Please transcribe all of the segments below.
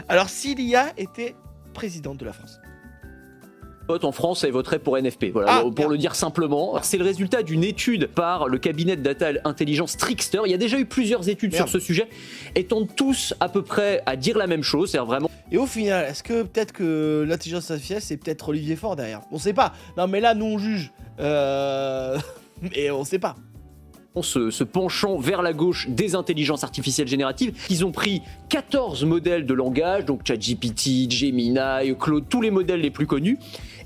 Alors, si l'IA était présidente de la France. Vote en France et voterait pour NFP. Voilà, pour merde. le dire simplement. C'est le résultat d'une étude par le cabinet de data intelligence Trickster. Il y a déjà eu plusieurs études sur ce sujet et tentent tous à peu près à dire la même chose. C'est vraiment. Et au final, est-ce que peut-être que l'intelligence artificielle, c'est peut-être Olivier Faure derrière? On sait pas. Non, mais là, nous, on juge. Mais on sait pas. Ce penchant vers la gauche des intelligences artificielles génératives. Ils ont pris 14 modèles de langage, donc ChatGPT, Gemini, Claude, tous les modèles les plus connus,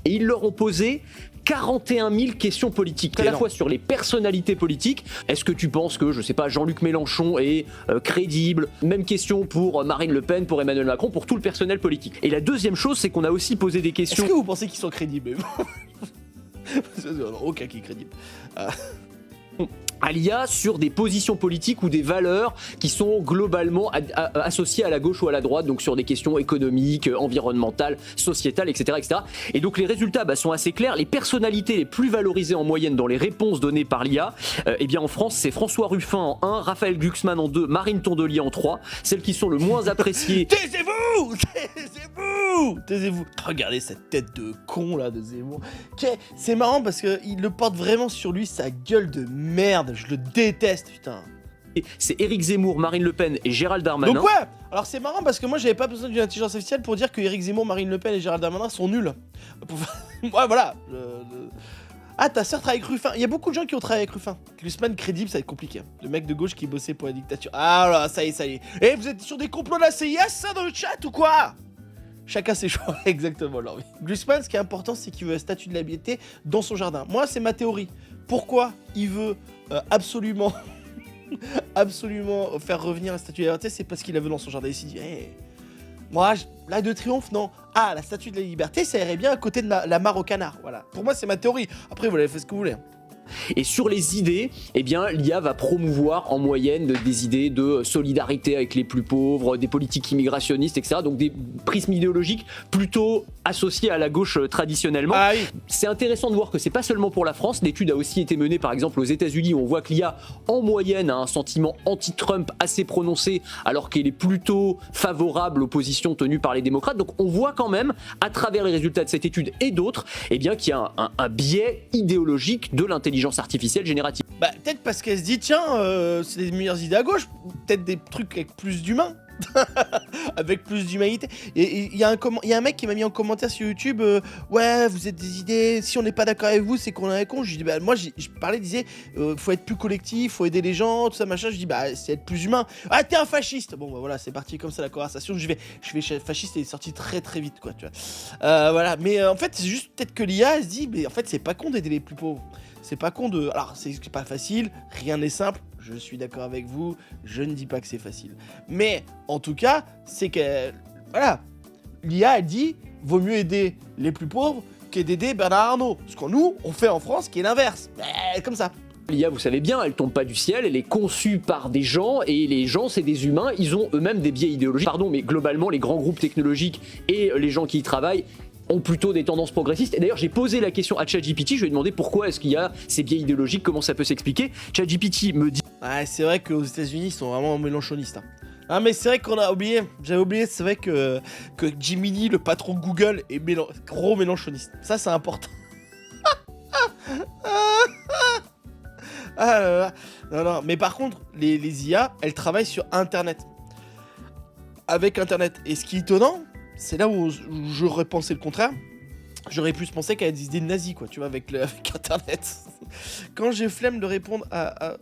et ils leur ont posé 41 000 questions politiques, à la fois sur les personnalités politiques. Est-ce que tu penses que, je sais pas, Jean-Luc Mélenchon est crédible? Même question pour Marine Le Pen, pour Emmanuel Macron, pour tout le personnel politique. Et la deuxième chose, c'est qu'on a aussi posé des questions... Est-ce que vous pensez qu'ils sont crédibles? Aucun qui est crédible. À l'IA sur des positions politiques ou des valeurs qui sont globalement associées à la gauche ou à la droite, donc sur des questions économiques, environnementales, sociétales, etc. etc. Et donc les résultats sont assez clairs. Les personnalités les plus valorisées en moyenne dans les réponses données par l'IA, eh bien en France, c'est François Ruffin en 1, Raphaël Glucksmann en 2, Marine Tondelier en 3. Celles qui sont le moins appréciées... Taisez-vous! Taisez-vous! Taisez-vous! Regardez cette tête de con là de Zemmour. C'est marrant parce qu'il le porte vraiment sur lui, sa gueule de merde. Je le déteste, putain. C'est Éric Zemmour, Marine Le Pen et Gérald Darmanin. Donc ouais, alors c'est marrant parce que moi j'avais pas besoin d'une intelligence artificielle pour dire que Éric Zemmour, Marine Le Pen et Gérald Darmanin sont nuls. Ouais, voilà. Ah, ta sœur travaille avec Ruffin. Il y a beaucoup de gens qui ont travaillé avec Ruffin. Glucksmann crédible, ça va être compliqué. Le mec de gauche qui bossait pour la dictature. Ah là, ça y est, ça y est. Et vous êtes sur des complots de la CIA, ça, dans le chat ou quoi? Chacun ses choix, exactement. Glucksmann, ce qui est important, c'est qu'il veut la statue de la liberté dans son jardin. Moi, c'est ma théorie. Pourquoi il veut absolument faire revenir la statue de la liberté? C'est parce qu'il la veut dans son jardin. Il s'est dit, hey, moi, l'Arc de Triomphe, non. Ah, la statue de la liberté, ça irait bien à côté de la mare au canard. Voilà. Pour moi, c'est ma théorie. Après, vous l'avez fait ce que vous voulez. Et sur les idées, eh bien, l'IA va promouvoir en moyenne des idées de solidarité avec les plus pauvres, des politiques immigrationnistes, etc. Donc des prismes idéologiques plutôt associés à la gauche traditionnellement. Ah oui. C'est intéressant de voir que c'est pas seulement pour la France. L'étude a aussi été menée par exemple aux États-Unis où on voit que l'IA en moyenne a un sentiment anti-Trump assez prononcé alors qu'elle est plutôt favorable aux positions tenues par les démocrates. Donc on voit quand même à travers les résultats de cette étude et d'autres, eh bien, qu'il y a un biais idéologique de l'intelligence artificielle générative. Bah peut-être parce qu'elle se dit tiens c'est les meilleures idées à gauche, peut-être des trucs avec plus d'humains. Avec plus d'humanité. Et il y a un mec qui m'a mis en commentaire sur YouTube ouais vous êtes des idées, si on n'est pas d'accord avec vous c'est qu'on est con. Je dis bah moi je parlais, disais faut être plus collectif, faut aider les gens, tout ça machin. Je dis bah c'est être plus humain. Ah t'es un fasciste. Bon bah voilà c'est parti comme ça la conversation. Je vais fasciste est sorti très très vite quoi tu vois. Voilà mais en fait c'est juste peut-être que l'IA se dit mais en fait c'est pas con d'aider les plus pauvres. C'est pas con de... Alors, c'est pas facile, rien n'est simple, je suis d'accord avec vous, je ne dis pas que c'est facile. Mais, en tout cas, c'est que... Voilà, l'IA, elle dit, vaut mieux aider les plus pauvres que d'aider Bernard Arnault. Ce qu'on nous, on fait en France, qui est l'inverse. Comme ça. L'IA, vous savez bien, elle tombe pas du ciel, elle est conçue par des gens, et les gens, c'est des humains, ils ont eux-mêmes des biais idéologiques. Pardon, mais globalement, les grands groupes technologiques et les gens qui y travaillent ont plutôt des tendances progressistes. Et d'ailleurs, j'ai posé la question à ChatGPT, je lui ai demandé pourquoi est-ce qu'il y a ces biais idéologiques, comment ça peut s'expliquer. ChatGPT me dit... Ouais, c'est vrai qu'aux États-Unis ils sont vraiment mélanchonistes. Hein. Ah, mais c'est vrai qu'on a oublié, j'avais oublié, c'est vrai que Gemini, le patron de Google, est gros mélanchoniste. Ça, c'est important. Ah là là. Non, mais par contre, les IA, elles travaillent sur Internet. Avec Internet. Et ce qui est étonnant, c'est là où j'aurais pensé le contraire. J'aurais plus pensé qu'elle a des idées nazies, quoi, tu vois, avec Internet. Quand j'ai flemme de répondre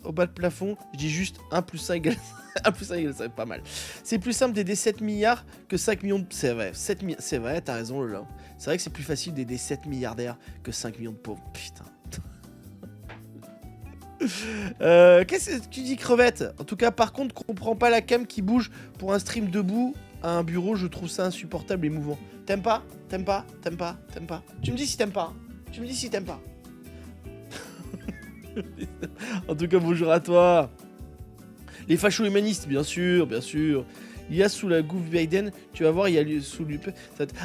au bas de plafond, je dis juste 1 + 1 égale 1 + 1 égale, ça va être pas mal. C'est plus simple d'aider 7 milliards que 5 millions de... C'est vrai, c'est vrai, t'as raison, Lola. C'est vrai que c'est plus facile d'aider 7 milliardaires que 5 millions de pauvres. Putain. Qu'est-ce que tu dis, crevette? En tout cas, par contre, comprends pas la cam qui bouge pour un stream debout à un bureau, je trouve ça insupportable et mouvant. T'aimes pas? T'aimes pas? T'aimes pas? T'aimes pas? Tu me dis si t'aimes pas. Tu me dis si t'aimes pas. En tout cas, bonjour à toi. Les fachos humanistes, bien sûr, bien sûr. Il y a sous la gouffre Biden, tu vas voir, il y a sous l'UP.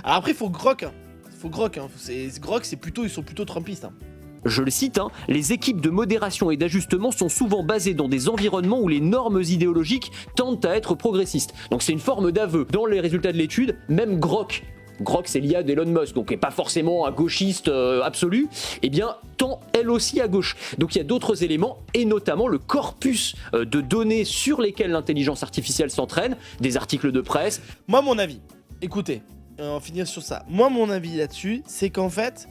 Alors après, il faut Grok. Faut Grok. Grok, c'est plutôt, ils sont plutôt trumpistes. Hein. je le cite, hein, les équipes de modération et d'ajustement sont souvent basées dans des environnements où les normes idéologiques tendent à être progressistes. Donc c'est une forme d'aveu. Dans les résultats de l'étude, même Grok, c'est l'IA d'Elon Musk, donc n'est pas forcément un gauchiste absolu, eh bien tend elle aussi à gauche. Donc il y a d'autres éléments, et notamment le corpus de données sur lesquels l'intelligence artificielle s'entraîne, des articles de presse. Moi, mon avis, écoutez, on va finir sur ça. Moi, mon avis là-dessus, c'est qu'en fait,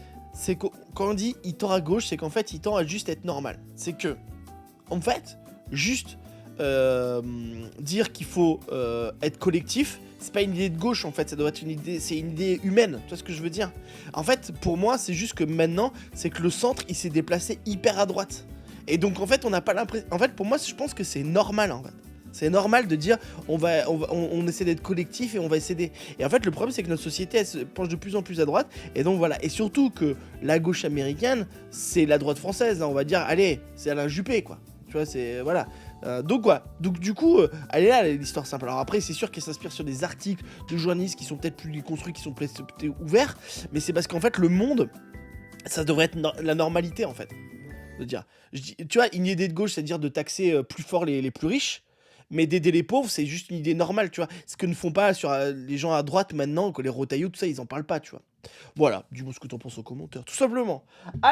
quand on dit il tend à gauche, c'est qu'en fait, il tend à juste être normal. C'est que, en fait, juste dire qu'il faut être collectif, c'est pas une idée de gauche en fait, ça doit être une idée, c'est une idée humaine, tu vois ce que je veux dire? En fait, pour moi, c'est juste que maintenant, c'est que le centre, il s'est déplacé hyper à droite. Et donc en fait, on n'a pas l'impression. En fait, pour moi, je pense que c'est normal en fait. C'est normal de dire on essaie d'être collectif et on va essayer. Et en fait, le problème, c'est que notre société, elle se penche de plus en plus à droite. Et donc voilà. Et surtout que la gauche américaine, c'est la droite française. Hein, on va dire, allez, c'est Alain Juppé, quoi. Tu vois, c'est. Voilà. Donc quoi. Donc du coup, elle est là l'histoire simple. Alors après, c'est sûr qu'elle s'inspire sur des articles de journalistes qui sont peut-être plus construits, qui sont peut-être ouverts. Mais c'est parce qu'en fait, le monde, ça devrait être la normalité, en fait. De dire. Tu vois, une idée de gauche, c'est-à-dire de taxer plus fort les plus riches. Mais d'aider les pauvres, c'est juste une idée normale, tu vois. Ce que ne font pas sur les gens à droite maintenant, que les rotaillots, tout ça, ils en parlent pas, tu vois. Voilà, dis-moi ce que t'en penses en commentaire, tout simplement. Allez.